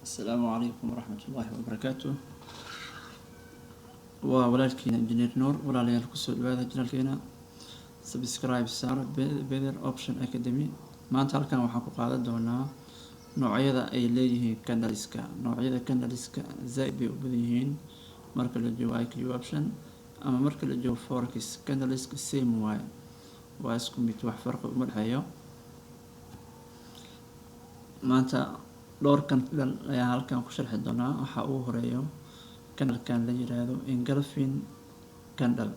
السلام عليكم ورحمة الله وبركاته. وولالكينا انجينير نور walaalyaal kusoo dhawaada janaalkeena subscribe saar better option academy. maanta halkan waxaan ku qaadan doonaa noocyada ay leeyihiin candleska. noocyada candleska zaid bay u badan yihiin marka la joogo IQ option ama marka la joogo forex. candleska same waaye, waa isku mid, wax farqi uma dhexeeyo. maanta dhowr candle ayaa halkan ku sharxi doonaa. waxa ugu horeeyo candlekan la yiraahdo engulfing candle.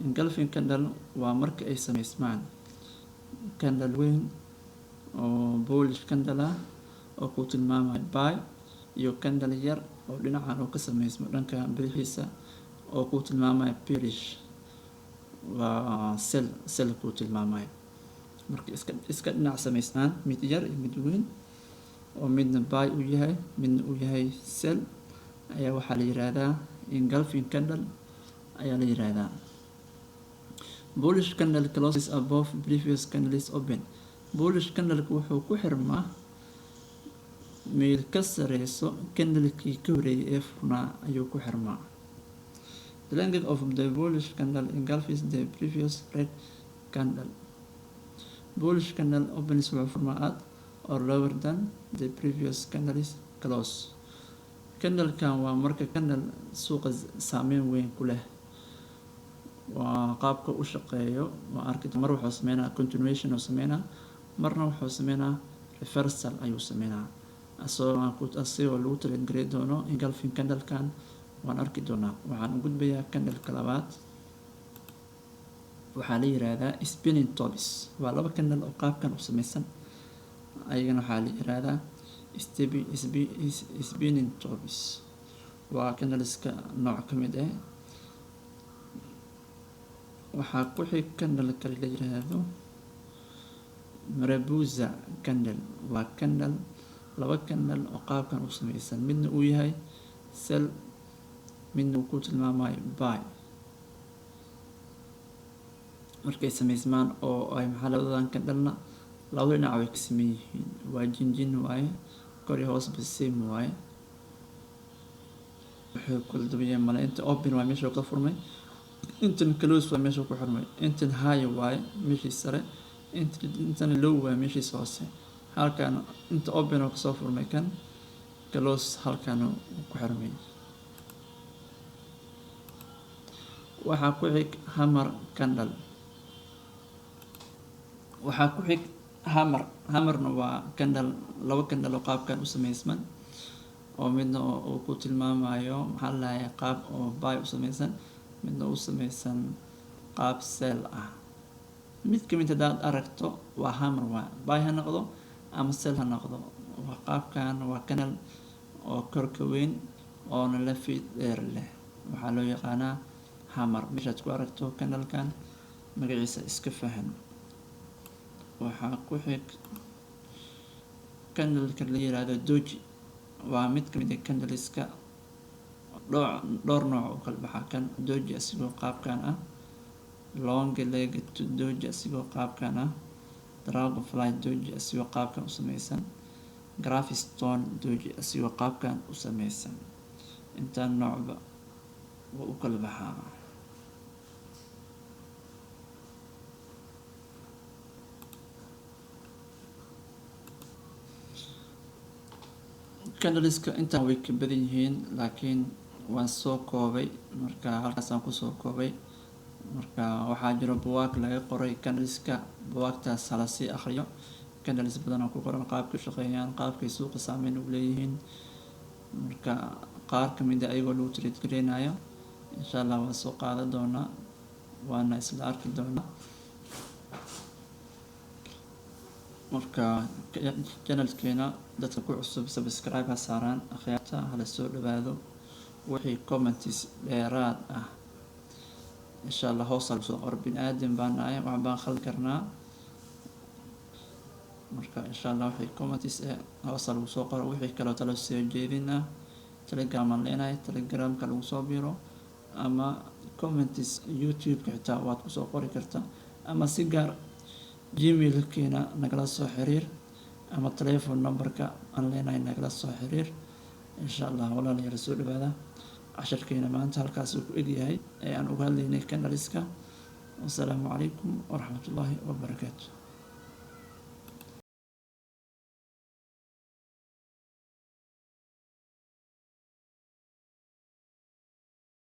engulfing candle waa marka ay sameysmaan candle weyn oo bullish candle ah oo ku tilmaamaya buy, iyo candle yar oo dhinacan oo ka sameysmo dhanka bidixdiisa oo ku tilmaamaya bearish, waa sell ku tilmaamaya. marka iska dhinac sameysnaan mid yar iyo mid weyn oo midna buy uu yahay midna uu yahay sell ayaa waxaa la yiraahdaa engulfing candle ayaa la yiraahdaa. bullish candle closes above previous candles open. bullish candle wuxuu ku xirmaa meel ka sareyso candlekii ka horeeyay ee furnaa ayuu ku xirmaa. the length of the bullish candle engulfs the previous red candle. bullish candle opens wuxuu furmaa at or lower than the previous candle's close. candlekan waa marka candle suuqa saameyn weyn ku leh. waa qaabka u shaqeeyo. waa arki mar wuxuu sameynaa continuation oo sameynaa, marna wuxuu sameynaa reversal ayuu sameynaa. asagoo lagu talagelay doono engulfing candlekan waan arki doonaa. waxaan u gudbayaa candleka labaad, waxaa la yiraahdaa spinning tops. waa laba candle oo qaabkan u sameysan, ayagana waxaa la yiraahdaa spinning tops. waa candleska nooc ka mid ah. waxaa ku xig candle kale la yiraahdo Marabuza candle. waa candle laba candle oo qaabkan u sameysan, midna uu yahay sell midna uu ku tilmaamayo buy. markay sameysmaan oo ay labadan candlena labada dhinac way ka siman yihiin, waa jinjin waaye, kor iyo hoos ba same waaye. wuxuu kala duwan yahay male. inta open waa meesha ka furmay, intan close waa meesha ku xirmay, intan high waaye meeshii sare, intan low waa meeshii hoose. halkan inta open oo kasoo furmay, kan close halkan ku xirmay. waxaa ku xig hammer candle. waxaa ku xig hammerna waa candle laba candle oo qaabkan u sameysman, oo midna uu ku tilmaamayo maxaa la dhahayaa qaab oo buy u sameysan, midna u sameysan qaab sell ah. mid kamid haddaad aragto waa hammer, waa buy ha noqdo ama sell ha noqdo. waa qaabkan, waa candle oo korka weyn oona la fiid dheer leh, waxaa loo yaqaanaa hammer. meeshaad ku aragto candlekan magaciisa iska fahan. waxaa ku xig candleka la yiraahdo doji. waa mid kamid ah candleska dhowr nooc oo kala baxaa. kan doji asigoo qaabkan ah, long leg doji asigoo qaabkan ah, dragonfly doji asigoo qaabkan u sameysan, graphstone doji asigoo qaabkan u sameysan. intaan noocba waa u kala baxaa. candleska intaan way ka badan yihiin, laakiin waan soo koobay. marka halkaasaan kusoo koobay. marka waxaa jiro buwaag laga qoray candleska. buwaagtaas hala sii akhriyo. candles badan oo ku qoran qaabkay shaqeeyaan, qaabkay suuqa saameyn u leeyihiin. marka qaar kamid ah ayagoo lagu trade gareynayo insha allah waan soo qaadan doonaa, waana isla arki doonaa. marka channelkeena dadka ku cusub subscribe ha saaraan, akhyaarta hala soo dhawaado. wixii comments dheeraad ah insha allah hoos lagu soo qor. bin aadan baan nahay, wax baan khaldi karnaa. marka insha allah wixii comments hoos lagu soo qoro. wixii kale talo soo jeedin ah telegram aan leenahay, telegramka lagu soo biro, ama comments youtube-ka xitaa waad kusoo qori kartaa, ama si gaar gmail-keena nagala soo xiriir. ama telephone numberka aan leenahay nagala soo xiriir. insha allah walaalayaal soo dhawaada. casharkeena maanta halkaas uu ku egyahay ee aan uga hadlaynay candleska. wasalaamu calaykum waraxmatullaahi wabarakaatu.